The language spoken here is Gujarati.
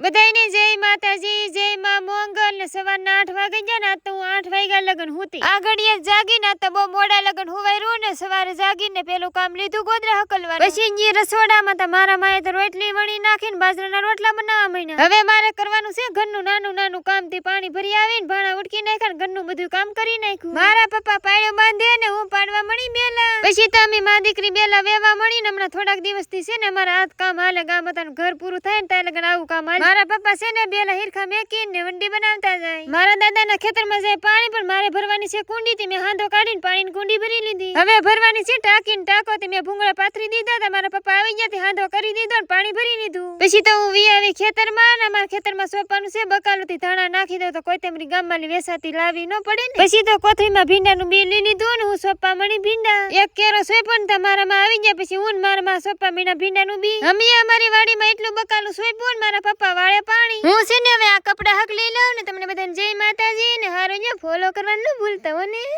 બધાયને જય માતાજી, જય માં મોંગલ ને સવારના 8 વાગે ગયા ને તો હું 8 વાગ્યા લગન હુતી. આ ઘડીએ જાગી ને તો બહુ મોડા લગન હુવાઈ રહ્યું ને સવારે જાગીને પેલું કામ લીધું ગોદરા હકલવાનું. પછી ઈ રસોડામાં તો મારા માએ તો રોટલી વણી નાખીને બાજરાના રોટલા બનાવવા માંડ્યા. હવે મારે કરવાનું છે ઘરનું નાનું નાનું કામ. તે પાણી ભરી આવીને ભાણા ઉટકી નાખ્યા ને ઘરનું બધું કામ કરી નાખ્યું. મારા પપ્પા પાડ્યો બાંધે ને હું પાડવા મળી બેલા. પછી તો અમે માં દીકરી બેલા વેવા મળીને હમણાં થોડાક દિવસથી છે ને અમારા હાથ કામ હાલે. ગામ હતા ઘર પૂરું થાય ને ત્યાં લગન આવું કામ હાલે. મારા પપ્પા છે ને બેલા હિરખા મેકીને વંડી બનાવતા જાય. મારા દાદાના ખેતરમાં જાય પાણી પણ મારે ભરવાની છે કુંડી. થી મેં હાંધો કાઢીને પાણીની કુંડી ભરી લીધી. હવે ભરવાની છે ટાંકીને ટાંકો. તે મેં ભૂંગળા પાથરી દીધા હતા. મારા પપ્પા આવી ગયા તે હાંધો કરી દીધો ને પાણી ભરી લીધું. પછી તો હું વી આવી ખેતરમાં ને અમારા ખેતરમાં સોંપવાનું છે. બકાલુથી ધાણા નાખી દઉં તો કોથમરી ગામમાં વેસાતી લાવી ન પડે ને. પછી તો કોથળીમાં ભીંડાનું બી લઈ લીધું ને હું સોંપવા મળી ભીંડા. એક કેરો સોંપ્યો ને તમારામાં આવી ગયા. પછી હું મારામાં સોંપવા મીના ભીંડાનું બી. અમે અમારી વાડીમાં એટલું બકાલું સોંપ્યું ને મારા પપ્પા વાળે પાણી. હું છે ને હવે આ કપડા હક લઈ લઉં ને. તમને બધાને જય માતાજી ને હારો ફોલો કરવાનું ન ભૂલતા હો ને.